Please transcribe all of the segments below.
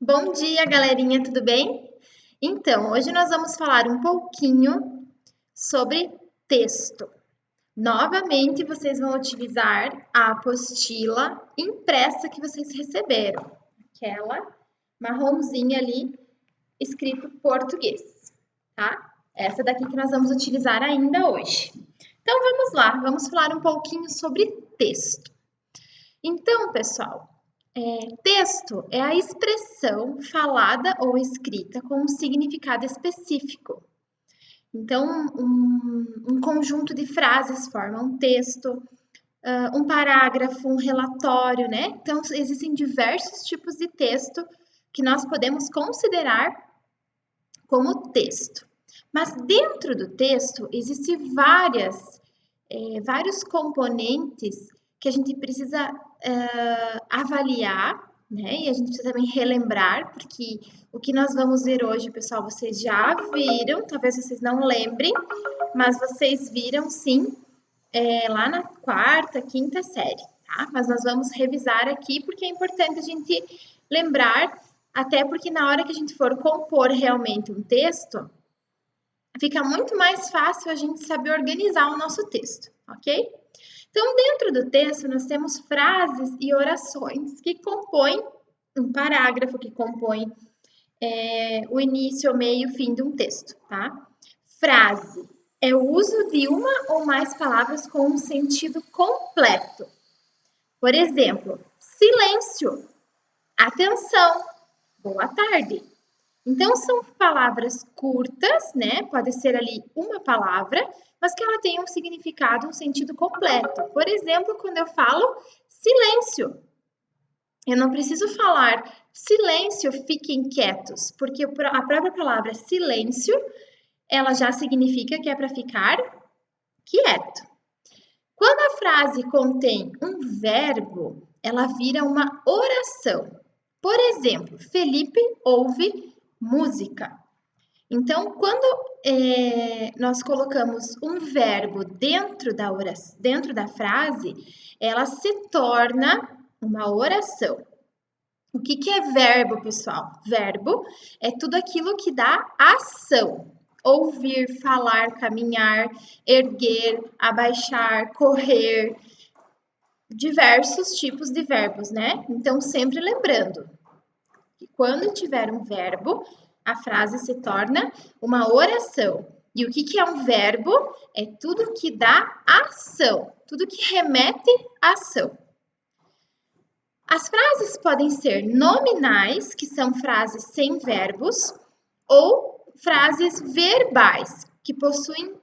Bom dia, galerinha, tudo bem? Então, hoje nós vamos falar um pouquinho sobre texto. Novamente, vocês vão utilizar a apostila impressa que vocês receberam, aquela marronzinha ali, escrito português, tá? Essa daqui que nós vamos utilizar ainda hoje. Então, vamos lá, vamos falar um pouquinho sobre texto. Então, pessoal, texto é a expressão falada ou escrita com um significado específico. Então, um conjunto de frases forma um texto, um parágrafo, um relatório, né? Então, existem diversos tipos de texto que nós podemos considerar como texto. Mas dentro do texto, existem vários componentes que a gente precisa avaliar, né? E a gente precisa também relembrar, porque o que nós vamos ver hoje, pessoal, vocês já viram, talvez vocês não lembrem, mas vocês viram sim, lá na quarta, quinta série, tá? Mas nós vamos revisar aqui porque é importante a gente lembrar, até porque na hora que a gente for compor realmente um texto, fica muito mais fácil a gente saber organizar o nosso texto, ok? Então, dentro do texto, nós temos frases e orações que compõem um parágrafo, que compõem o início, o meio, o fim de um texto, tá? Frase é o uso de uma ou mais palavras com um sentido completo. Por exemplo, silêncio, atenção, boa tarde. Então, são palavras curtas, né? Pode ser ali uma palavra, mas que ela tenha um significado, um sentido completo. Por exemplo, quando eu falo silêncio, eu não preciso falar silêncio, fiquem quietos, porque a própria palavra silêncio, ela já significa que é para ficar quieto. Quando a frase contém um verbo, ela vira uma oração. Por exemplo, Felipe ouve música. Então, quando nós colocamos um verbo dentro da frase, ela se torna uma oração. O que é verbo, pessoal? Verbo é tudo aquilo que dá ação. Ouvir, falar, caminhar, erguer, abaixar, correr. Diversos tipos de verbos, né? Então, sempre lembrando que quando tiver um verbo, a frase se torna uma oração. E o que é um verbo? É tudo que dá ação, tudo que remete à ação. As frases podem ser nominais, que são frases sem verbos, ou frases verbais, que possuem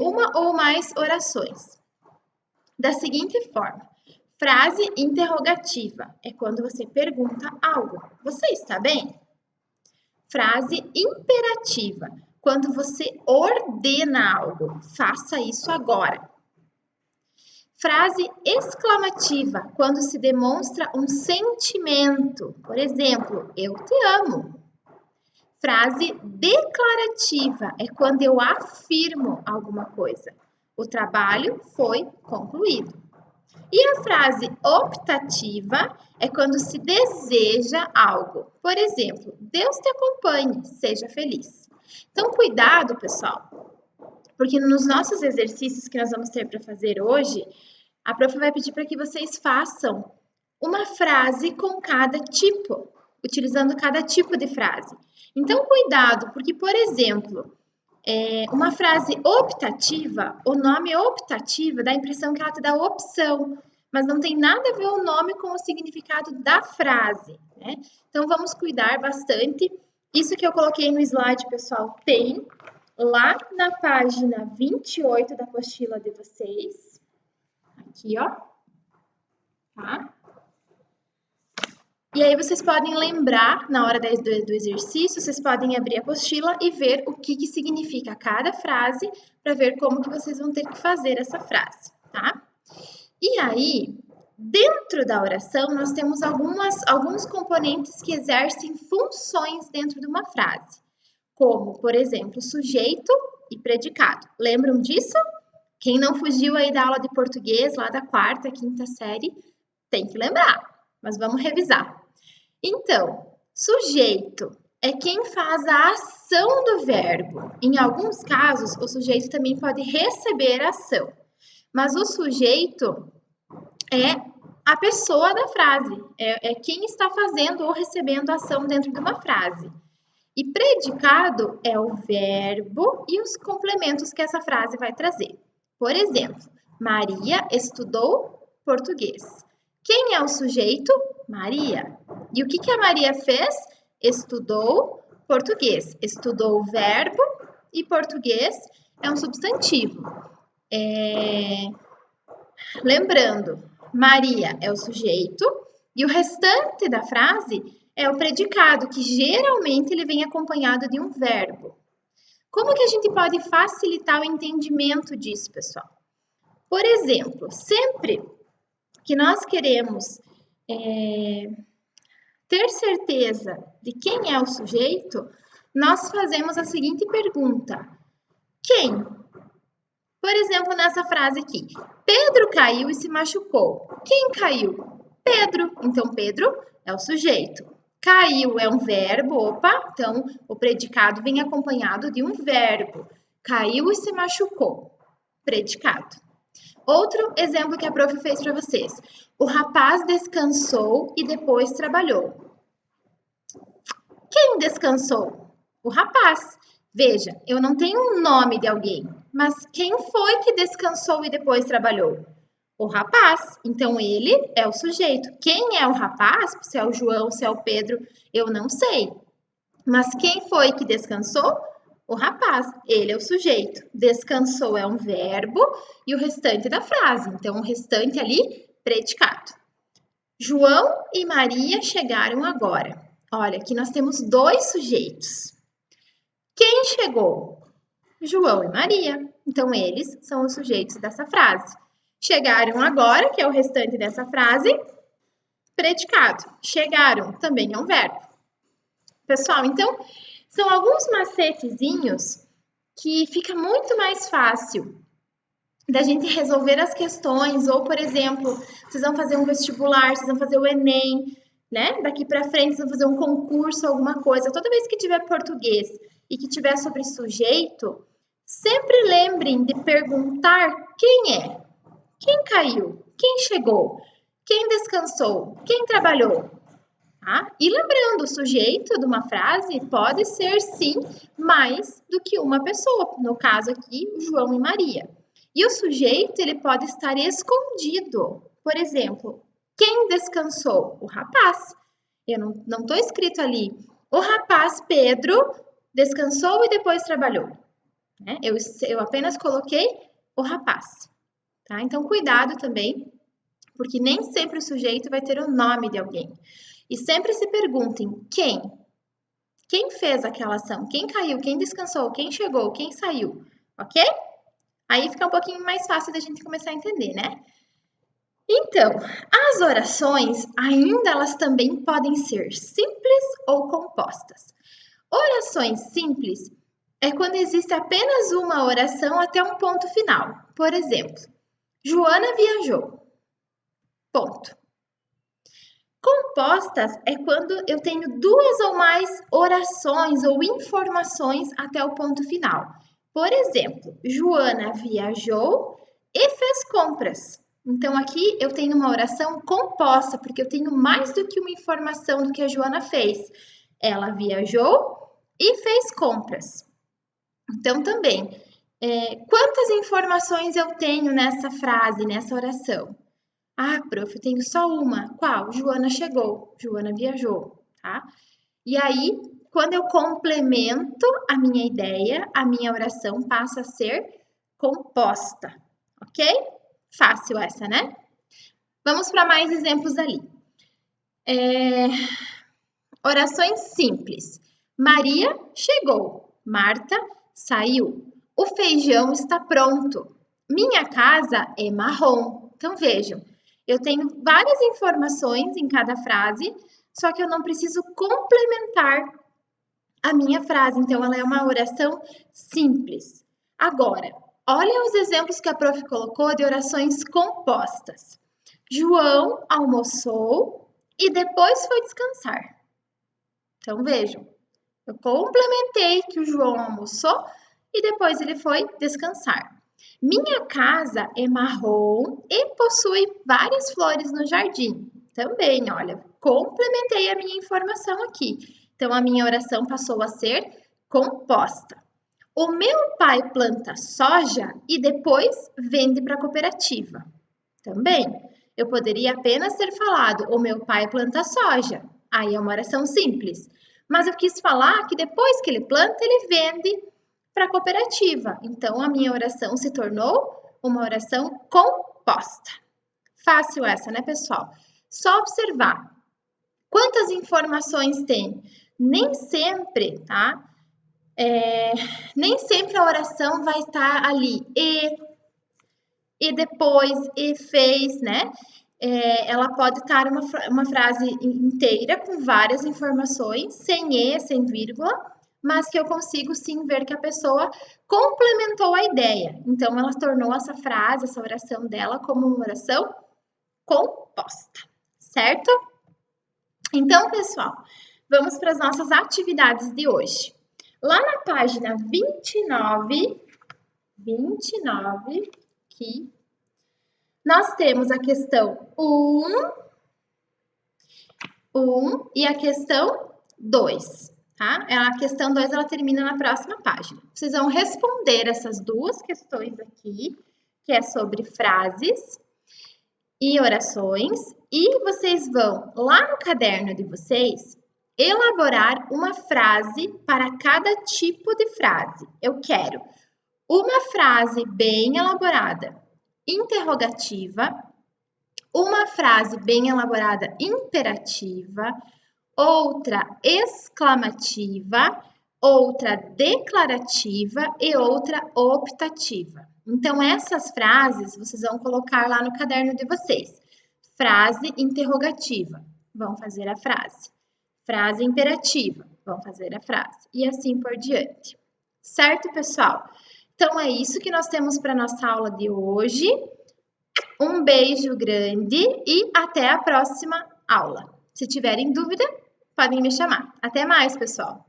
uma ou mais orações. Da seguinte forma: frase interrogativa é quando você pergunta algo. Você está bem? Frase imperativa, quando você ordena algo. Faça isso agora. Frase exclamativa, quando se demonstra um sentimento. Por exemplo, eu te amo. Frase declarativa é quando eu afirmo alguma coisa. O trabalho foi concluído. E a frase optativa é quando se deseja algo. Por exemplo, Deus te acompanhe, seja feliz. Então, cuidado, pessoal, porque nos nossos exercícios que nós vamos ter para fazer hoje, a prof vai pedir para que vocês façam uma frase com cada tipo, utilizando cada tipo de frase. Então, cuidado, porque, por exemplo, uma frase optativa, o nome optativa dá a impressão que ela te dá opção, mas não tem nada a ver o nome com o significado da frase, né? Então, vamos cuidar bastante. Isso que eu coloquei no slide, pessoal, tem lá na página 28 da apostila de vocês. Aqui, ó. Tá? E aí vocês podem lembrar, na hora do exercício, vocês podem abrir a apostila e ver o que significa cada frase, para ver como que vocês vão ter que fazer essa frase, tá? E aí, dentro da oração, nós temos alguns componentes que exercem funções dentro de uma frase, como, por exemplo, sujeito e predicado. Lembram disso? Quem não fugiu aí da aula de português, lá da quarta, quinta série, tem que lembrar, mas vamos revisar. Então, Sujeito é quem faz a ação do verbo. Em alguns casos, o sujeito também pode receber a ação. Mas o sujeito é a pessoa da frase, é quem está fazendo ou recebendo a ação dentro de uma frase. E predicado é o verbo e os complementos que essa frase vai trazer. Por exemplo, Maria estudou português. Quem é o sujeito? Maria. E o que a Maria fez? Estudou português. Estudou o verbo e português é um substantivo. Lembrando, Maria é o sujeito e o restante da frase é o predicado, que geralmente ele vem acompanhado de um verbo. Como que a gente pode facilitar o entendimento disso, pessoal? Por exemplo, sempre que nós queremos ter certeza de quem é o sujeito, nós fazemos a seguinte pergunta: quem? Por exemplo, nessa frase aqui, Pedro caiu e se machucou. Quem caiu? Pedro. Então, Pedro é o sujeito. Caiu é um verbo, então o predicado vem acompanhado de um verbo. Caiu e se machucou. Predicado. Outro exemplo que a prof fez para vocês. O rapaz descansou e depois trabalhou. Quem descansou? O rapaz. Veja, eu não tenho um nome de alguém, mas quem foi que descansou e depois trabalhou? O rapaz. Então, ele é o sujeito. Quem é o rapaz? Se é o João, se é o Pedro, eu não sei. Mas quem foi que descansou? O rapaz. Ele é o sujeito. Descansou é um verbo e o restante da frase. Então, o restante ali, predicado. João e Maria chegaram agora. Olha, aqui nós temos dois sujeitos. Quem chegou? João e Maria. Então, eles são os sujeitos dessa frase. Chegaram agora, que é o restante dessa frase, predicado. Chegaram também é um verbo. Pessoal, então, são alguns macetezinhos que fica muito mais fácil da gente resolver as questões, ou, por exemplo, vocês vão fazer um vestibular, vocês vão fazer o Enem, né? Daqui para frente, vocês vão fazer um concurso, alguma coisa. Toda vez que tiver português e que tiver sobre sujeito, sempre lembrem de perguntar quem é, quem caiu, quem chegou, quem descansou, quem trabalhou. Tá? E lembrando, o sujeito de uma frase pode ser, sim, mais do que uma pessoa. No caso aqui, João e Maria. E o sujeito, ele pode estar escondido. Por exemplo, quem descansou? O rapaz. Eu não estou escrito ali. O rapaz Pedro descansou e depois trabalhou. Né? Eu apenas coloquei o rapaz. Tá? Então, cuidado também, porque nem sempre o sujeito vai ter o nome de alguém. E sempre se perguntem quem? Quem fez aquela ação? Quem caiu? Quem descansou? Quem chegou? Quem saiu? Ok? Aí fica um pouquinho mais fácil da gente começar a entender, né? Então, as orações, ainda elas também podem ser simples ou compostas. Orações simples é quando existe apenas uma oração até um ponto final. Por exemplo, Joana viajou. Ponto. Compostas é quando eu tenho duas ou mais orações ou informações até o ponto final. Por exemplo, Joana viajou e fez compras. Então, aqui eu tenho uma oração composta, porque eu tenho mais do que uma informação do que a Joana fez. Ela viajou e fez compras. Então, também, quantas informações eu tenho nessa frase, nessa oração? Ah, prof, eu tenho só uma. Qual? Joana chegou, Joana viajou, tá? E aí, quando eu complemento a minha ideia, a minha oração passa a ser composta, ok? Fácil essa, né? Vamos para mais exemplos ali. Orações simples. Maria chegou, Marta saiu. O feijão está pronto. Minha casa é marrom. Então, vejam, eu tenho várias informações em cada frase, só que eu não preciso complementar a minha frase. Então, ela é uma oração simples. Agora, olha os exemplos que a prof colocou de orações compostas. João almoçou e depois foi descansar. Então, vejam, eu complementei que o João almoçou e depois ele foi descansar. Minha casa é marrom e possui várias flores no jardim. Também, olha, complementei a minha informação aqui. Então, a minha oração passou a ser composta. O meu pai planta soja e depois vende para a cooperativa. Também, eu poderia apenas ter falado: o meu pai planta soja. Aí é uma oração simples. Mas eu quis falar que depois que ele planta, ele vende para a cooperativa. Então, a minha oração se tornou uma oração composta. Fácil essa, né, pessoal? Só observar. Quantas informações tem? Nem sempre, tá? Nem sempre a oração vai estar ali. E depois, e fez, né? Ela pode estar uma frase inteira com várias informações, sem e, sem vírgula, mas que eu consigo sim ver que a pessoa complementou a ideia. Então, ela tornou essa frase, essa oração dela como uma oração composta, certo? Então, pessoal, vamos para as nossas atividades de hoje. Lá na página 29, aqui, nós temos a questão 1 e a questão 2, tá? A questão 2, ela termina na próxima página. Vocês vão responder essas duas questões aqui, que é sobre frases e orações, e vocês vão, lá no caderno de vocês, elaborar uma frase para cada tipo de frase. Eu quero uma frase bem elaborada, interrogativa, uma frase bem elaborada, imperativa, outra exclamativa, outra declarativa e outra optativa. Então, essas frases vocês vão colocar lá no caderno de vocês. Frase interrogativa, vão fazer a frase. Frase imperativa, vão fazer a frase. E assim por diante. Certo, pessoal? Então, é isso que nós temos para a nossa aula de hoje. Um beijo grande e até a próxima aula. Se tiverem dúvida, podem me chamar. Até mais, pessoal!